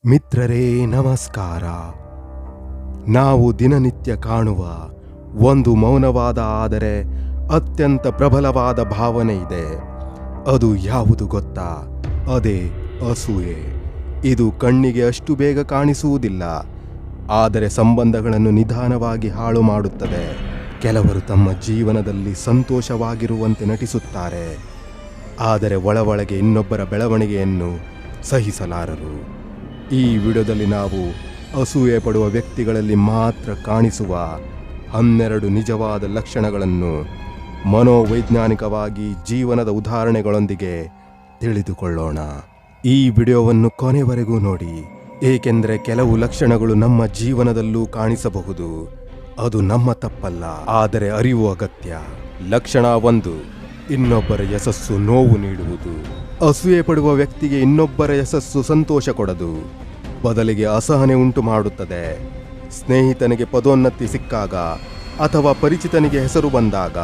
ಮಿತ್ರರೇ ನಮಸ್ಕಾರ. ನಾವು ದಿನನಿತ್ಯ ಕಾಣುವ ಒಂದು ಮೌನವಾದ ಆದರೆ ಅತ್ಯಂತ ಪ್ರಬಲವಾದ ಭಾವನೆ ಇದೆ. ಅದು ಯಾವುದು ಗೊತ್ತಾ? ಅದೇ ಅಸೂಯೆ. ಇದು ಕಣ್ಣಿಗೆ ಅಷ್ಟು ಬೇಗ ಕಾಣಿಸುವುದಿಲ್ಲ, ಆದರೆ ಸಂಬಂಧಗಳನ್ನು ನಿಧಾನವಾಗಿ ಹಾಳು ಮಾಡುತ್ತದೆ. ಕೆಲವರು ತಮ್ಮ ಜೀವನದಲ್ಲಿ ಸಂತೋಷವಾಗಿರುವಂತೆ ನಟಿಸುತ್ತಾರೆ, ಆದರೆ ಒಳಗೆ ಇನ್ನೊಬ್ಬರ ಬೆಳವಣಿಗೆಯನ್ನು ಸಹಿಸಲಾರರು. ಈ ವಿಡಿಯೋದಲ್ಲಿ ನಾವು ಅಸೂಯೆ ಪಡುವ ವ್ಯಕ್ತಿಗಳಲ್ಲಿ ಮಾತ್ರ ಕಾಣಿಸುವ 12 ನಿಜವಾದ ಲಕ್ಷಣಗಳನ್ನು ಮನೋವೈಜ್ಞಾನಿಕವಾಗಿ ಜೀವನದ ಉದಾಹರಣೆಗಳೊಂದಿಗೆ ತಿಳಿದುಕೊಳ್ಳೋಣ. ಈ ವಿಡಿಯೋವನ್ನು ಕೊನೆವರೆಗೂ ನೋಡಿ, ಏಕೆಂದರೆ ಕೆಲವು ಲಕ್ಷಣಗಳು ನಮ್ಮ ಜೀವನದಲ್ಲೂ ಕಾಣಿಸಬಹುದು. ಅದು ನಮ್ಮ ತಪ್ಪಲ್ಲ, ಆದರೆ ಅರಿವು ಅಗತ್ಯ. ಲಕ್ಷಣ 1, ಇನ್ನೊಬ್ಬರ ಯಶಸ್ಸು ನೋವು ನೀಡುವುದು. ಅಸೂಯೆ ಪಡುವ ವ್ಯಕ್ತಿಗೆ ಇನ್ನೊಬ್ಬರ ಯಶಸ್ಸು ಸಂತೋಷ ಕೊಡದು, ಬದಲಿಗೆ ಅಸಹನೆ ಉಂಟು ಮಾಡುತ್ತದೆ. ಸ್ನೇಹಿತನಿಗೆ ಪದೋನ್ನತಿ ಸಿಕ್ಕಾಗ ಅಥವಾ ಪರಿಚಿತನಿಗೆ ಹೆಸರು ಬಂದಾಗ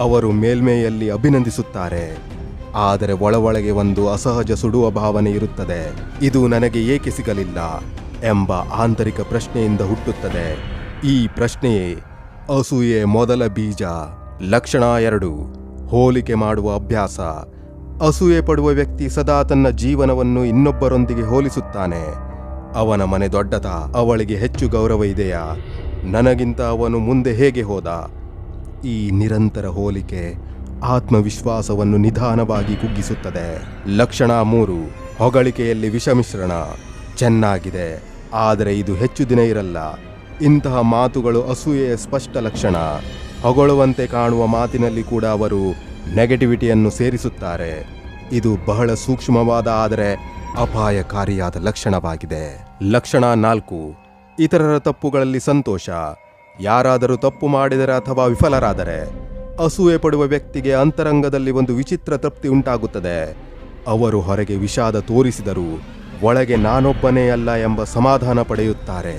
ಅವರು ಮೇಲ್ಮೆಯಲ್ಲಿ ಅಭಿನಂದಿಸುತ್ತಾರೆ, ಆದರೆ ಒಳಗೆ ಒಂದು ಅಸಹಜ ಸುಡುವ ಭಾವನೆ ಇರುತ್ತದೆ. ಇದು ನನಗೆ ಏಕೆ ಸಿಗಲಿಲ್ಲ ಎಂಬ ಆಂತರಿಕ ಪ್ರಶ್ನೆಯಿಂದ ಹುಟ್ಟುತ್ತದೆ. ಈ ಪ್ರಶ್ನೆಯೇ ಅಸೂಯೆ ಮೊದಲ ಬೀಜ. ಲಕ್ಷಣ 2, ಹೋಲಿಕೆ ಮಾಡುವ ಅಭ್ಯಾಸ. ಅಸೂಯೆ ಪಡುವ ವ್ಯಕ್ತಿ ಸದಾ ತನ್ನ ಜೀವನವನ್ನು ಇನ್ನೊಬ್ಬರೊಂದಿಗೆ ಹೋಲಿಸುತ್ತಾನೆ. ಅವನ ಮನೆ ದೊಡ್ಡದಾ? ಅವಳಿಗೆ ಹೆಚ್ಚು ಗೌರವ ಇದೆಯಾ? ನನಗಿಂತ ಅವನು ಮುಂದೆ ಹೇಗೆ ಹೋದ? ಈ ನಿರಂತರ ಹೋಲಿಕೆ ಆತ್ಮವಿಶ್ವಾಸವನ್ನು ನಿಧಾನವಾಗಿ ಕುಗ್ಗಿಸುತ್ತದೆ. ಲಕ್ಷಣ 3, ಹೊಗಳಿಕೆಯಲ್ಲಿ ವಿಷಮಿಶ್ರಣ. ಚೆನ್ನಾಗಿದೆ, ಆದರೆ ಇದು ಹೆಚ್ಚು ದಿನ ಇರಲ್ಲ. ಇಂತಹ ಮಾತುಗಳು ಅಸೂಯೆಯ ಸ್ಪಷ್ಟ ಲಕ್ಷಣ. ಹೊಗಳುವಂತೆ ಕಾಣುವ ಮಾತಿನಲ್ಲಿ ಕೂಡ ಅವರು ನೆಗೆಟಿವಿಟಿಯನ್ನು ಸೇರಿಸುತ್ತಾರೆ. ಇದು ಬಹಳ ಸೂಕ್ಷ್ಮವಾದ ಆದರೆ ಅಪಾಯಕಾರಿಯಾದ ಲಕ್ಷಣವಾಗಿದೆ. ಲಕ್ಷಣ 4, ಇತರರ ತಪ್ಪುಗಳಲ್ಲಿ ಸಂತೋಷ. ಯಾರಾದರೂ ತಪ್ಪು ಮಾಡಿದರೆ ಅಥವಾ ವಿಫಲರಾದರೆ ಅಸೂಯೆ ಪಡುವ ವ್ಯಕ್ತಿಗೆ ಅಂತರಂಗದಲ್ಲಿ ಒಂದು ವಿಚಿತ್ರ ತೃಪ್ತಿ ಉಂಟಾಗುತ್ತದೆ. ಅವರು ಹೊರಗೆ ವಿಷಾದ ತೋರಿಸಿದರೂ ಒಳಗೆ ನಾನೊಬ್ಬನೇ ಅಲ್ಲ ಎಂಬ ಸಮಾಧಾನ ಪಡೆಯುತ್ತಾರೆ.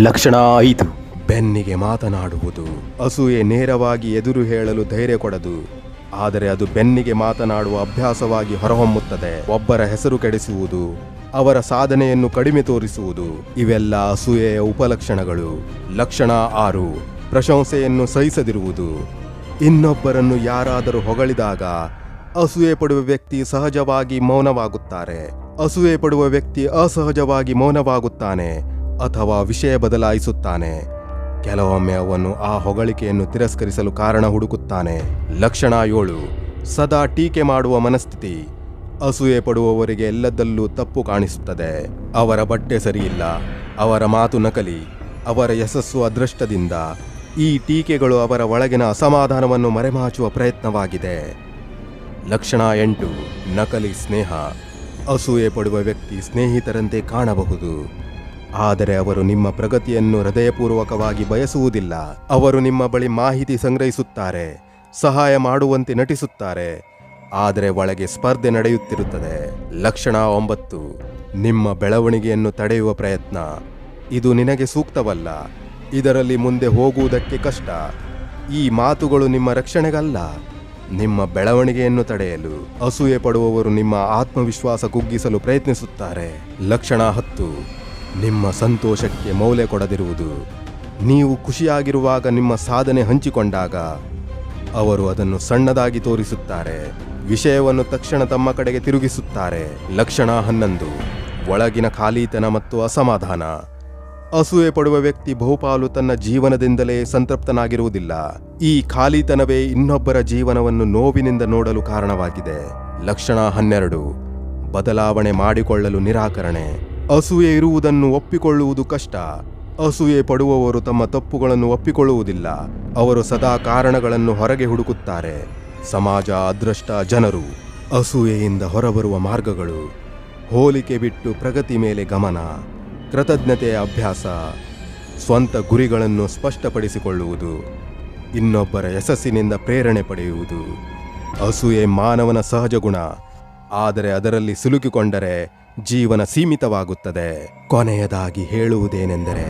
ಲಕ್ಷಣ 5, ಬೆನ್ನಿಗೆ ಮಾತನಾಡುವುದು. ಅಸೂಯೆ ನೇರವಾಗಿ ಎದುರು ಹೇಳಲು ಧೈರ್ಯ ಕೊಡದು, ಆದರೆ ಅದು ಬೆನ್ನಿಗೆ ಮಾತನಾಡುವ ಅಭ್ಯಾಸವಾಗಿ ಹೊರಹೊಮ್ಮುತ್ತದೆ. ಒಬ್ಬರ ಹೆಸರು ಕೆಡಿಸುವುದು, ಅವರ ಸಾಧನೆಯನ್ನು ಕಡಿಮೆ ತೋರಿಸುವುದು, ಇವೆಲ್ಲ ಅಸೂಯೆಯ ಉಪಲಕ್ಷಣಗಳು. ಲಕ್ಷಣ 6, ಪ್ರಶಂಸೆಯನ್ನು ಸಹಿಸದಿರುವುದು. ಇನ್ನೊಬ್ಬರನ್ನು ಯಾರಾದರೂ ಹೊಗಳಿದಾಗ ಅಸೂಯೆ ಪಡುವ ವ್ಯಕ್ತಿ ಸಹಜವಾಗಿ ಮೌನವಾಗುತ್ತಾರೆ. ಅಸೂಯೆ ಪಡುವ ವ್ಯಕ್ತಿ ಅಸಹಜವಾಗಿ ಮೌನವಾಗುತ್ತಾನೆ ಅಥವಾ ವಿಷಯ ಬದಲಾಯಿಸುತ್ತಾನೆ. ಕೆಲವೊಮ್ಮೆ ಅವನು ಆ ಹೊಗಳಿಕೆಯನ್ನು ತಿರಸ್ಕರಿಸಲು ಕಾರಣ ಹುಡುಕುತ್ತಾನೆ. ಲಕ್ಷಣ 7, ಸದಾ ಟೀಕೆ ಮಾಡುವ ಮನಸ್ಥಿತಿ. ಅಸೂಯೆ ಪಡುವವರಿಗೆ ಎಲ್ಲದಲ್ಲೂ ತಪ್ಪು ಕಾಣಿಸುತ್ತದೆ. ಅವರ ಬಟ್ಟೆ ಸರಿಯಿಲ್ಲ, ಅವರ ಮಾತು ನಕಲಿ, ಅವರ ಯಶಸ್ಸು ಅದೃಷ್ಟದಿಂದ. ಈ ಟೀಕೆಗಳು ಅವರ ಒಳಗಿನ ಅಸಮಾಧಾನವನ್ನು ಮರೆಮಾಚುವ ಪ್ರಯತ್ನವಾಗಿದೆ. ಲಕ್ಷಣ 8, ನಕಲಿ ಸ್ನೇಹ. ಅಸೂಯೆ ಪಡುವ ವ್ಯಕ್ತಿ ಸ್ನೇಹಿತರಂತೆ ಕಾಣಬಹುದು, ಆದರೆ ಅವರು ನಿಮ್ಮ ಪ್ರಗತಿಯನ್ನು ಹೃದಯಪೂರ್ವಕವಾಗಿ ಬಯಸುವುದಿಲ್ಲ. ಅವರು ನಿಮ್ಮ ಬಳಿ ಮಾಹಿತಿ ಸಂಗ್ರಹಿಸುತ್ತಾರೆ, ಸಹಾಯ ಮಾಡುವಂತೆ ನಟಿಸುತ್ತಾರೆ, ಆದರೆ ಒಳಗೆ ಸ್ಪರ್ಧೆ ನಡೆಯುತ್ತಿರುತ್ತದೆ. ಲಕ್ಷಣ 9, ನಿಮ್ಮ ಬೆಳವಣಿಗೆಯನ್ನು ತಡೆಯುವ ಪ್ರಯತ್ನ. ಇದು ನಿನಗೆ ಸೂಕ್ತವಲ್ಲ, ಇದರಲ್ಲಿ ಮುಂದೆ ಹೋಗುವುದಕ್ಕೆ ಕಷ್ಟ. ಈ ಮಾತುಗಳು ನಿಮ್ಮ ರಕ್ಷಣೆಗಲ್ಲ, ನಿಮ್ಮ ಬೆಳವಣಿಗೆಯನ್ನು ತಡೆಯಲು. ಅಸೂಯೆ ಪಡುವವರು ನಿಮ್ಮ ಆತ್ಮವಿಶ್ವಾಸ ಕುಗ್ಗಿಸಲು ಪ್ರಯತ್ನಿಸುತ್ತಾರೆ. ಲಕ್ಷಣ 10, ನಿಮ್ಮ ಸಂತೋಷಕ್ಕೆ ಮೌಲ್ಯ ಕೊಡದಿರುವುದು. ನೀವು ಖುಷಿಯಾಗಿರುವಾಗ ನಿಮ್ಮ ಸಾಧನೆ ಹಂಚಿಕೊಂಡಾಗ ಅವರು ಅದನ್ನು ಸಣ್ಣದಾಗಿ ತೋರಿಸುತ್ತಾರೆ, ವಿಷಯವನ್ನು ತಕ್ಷಣ ತಮ್ಮ ಕಡೆಗೆ ತಿರುಗಿಸುತ್ತಾರೆ. ಲಕ್ಷಣ 11, ಒಳಗಿನ ಖಾಲಿತನ ಮತ್ತು ಅಸಮಾಧಾನ. ಅಸೂಯೆ ಪಡುವ ವ್ಯಕ್ತಿ ಬಹುಪಾಲು ತನ್ನ ಜೀವನದಿಂದಲೇ ಸಂತೃಪ್ತನಾಗಿರುವುದಿಲ್ಲ. ಈ ಖಾಲಿತನವೇ ಇನ್ನೊಬ್ಬರ ಜೀವನವನ್ನು ನೋವಿನಿಂದ ನೋಡಲು ಕಾರಣವಾಗಿದೆ. ಲಕ್ಷಣ 12, ಬದಲಾವಣೆ ಮಾಡಿಕೊಳ್ಳಲು ನಿರಾಕರಣೆ. ಅಸೂಯೆ ಇರುವುದನ್ನು ಒಪ್ಪಿಕೊಳ್ಳುವುದು ಕಷ್ಟ. ಅಸೂಯೆ ಪಡುವವರು ತಮ್ಮ ತಪ್ಪುಗಳನ್ನು ಒಪ್ಪಿಕೊಳ್ಳುವುದಿಲ್ಲ. ಅವರು ಸದಾ ಕಾರಣಗಳನ್ನು ಹೊರಗೆ ಹುಡುಕುತ್ತಾರೆ. ಸಮಾಜ, ಅದೃಷ್ಟ, ಜನರು. ಅಸೂಯೆಯಿಂದ ಹೊರಬರುವ ಮಾರ್ಗಗಳು: ಹೋಲಿಕೆ ಬಿಟ್ಟು ಪ್ರಗತಿ ಮೇಲೆ ಗಮನ, ಕೃತಜ್ಞತೆಯ ಅಭ್ಯಾಸ, ಸ್ವಂತ ಗುರಿಗಳನ್ನು ಸ್ಪಷ್ಟಪಡಿಸಿಕೊಳ್ಳುವುದು, ಇನ್ನೊಬ್ಬರ ಯಶಸ್ಸಿನಿಂದ ಪ್ರೇರಣೆ ಪಡೆಯುವುದು. ಅಸೂಯೆ ಮಾನವನ ಸಹಜ ಗುಣ, ಆದರೆ ಅದರಲ್ಲಿ ಸಿಲುಕಿಕೊಂಡರೆ ಜೀವನ ಸೀಮಿತವಾಗುತ್ತದೆ. ಕೊನೆಯದಾಗಿ ಹೇಳುವುದೇನೆಂದರೆ,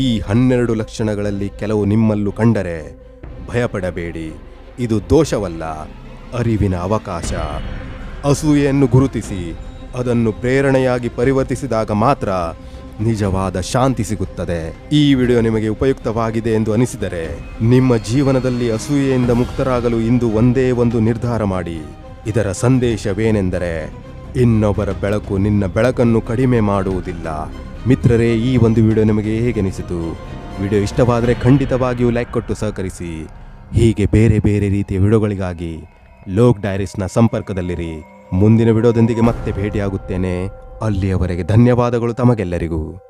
ಈ 12 ಲಕ್ಷಣಗಳಲ್ಲಿ ಕೆಲವು ನಿಮ್ಮಲ್ಲೂ ಕಂಡರೆ ಭಯಪಡಬೇಡಿ. ಇದು ದೋಷವಲ್ಲ, ಅರಿವಿನ ಅವಕಾಶ. ಅಸೂಯೆಯನ್ನು ಗುರುತಿಸಿ ಅದನ್ನು ಪ್ರೇರಣೆಯಾಗಿ ಪರಿವರ್ತಿಸಿದಾಗ ಮಾತ್ರ ನಿಜವಾದ ಶಾಂತಿ ಸಿಗುತ್ತದೆ. ಈ ವಿಡಿಯೋ ನಿಮಗೆ ಉಪಯುಕ್ತವಾಗಿದೆ ಎಂದು ಅನಿಸಿದರೆ ನಿಮ್ಮ ಜೀವನದಲ್ಲಿ ಅಸೂಯೆಯಿಂದ ಮುಕ್ತರಾಗಲು ಇಂದು ಒಂದೇ ಒಂದು ನಿರ್ಧಾರ ಮಾಡಿ. ಇದರ ಸಂದೇಶವೇನೆಂದರೆ, ಇನ್ನೊಬ್ಬರ ಬೆಳಕು ನಿನ್ನ ಬೆಳಕನ್ನು ಕಡಿಮೆ ಮಾಡುವುದಿಲ್ಲ. ಮಿತ್ರರೇ, ಈ ಒಂದು ವಿಡಿಯೋ ನಿಮಗೆ ಹೇಗೆನಿಸಿತು? ವಿಡಿಯೋ ಇಷ್ಟವಾದರೆ ಖಂಡಿತವಾಗಿಯೂ ಲೈಕ್ ಕೊಟ್ಟು ಸಹಕರಿಸಿ. ಹೀಗೆ ಬೇರೆ ಬೇರೆ ರೀತಿಯ ವಿಡಿಯೋಗಳಿಗಾಗಿ ಲೋಕ್ ಡೈರೀಸ್ನ ಸಂಪರ್ಕದಲ್ಲಿರಿ. ಮುಂದಿನ ವಿಡಿಯೋದೊಂದಿಗೆ ಮತ್ತೆ ಭೇಟಿಯಾಗುತ್ತೇನೆ. ಅಲ್ಲಿಯವರೆಗೆ ಧನ್ಯವಾದಗಳು ತಮಗೆಲ್ಲರಿಗೂ.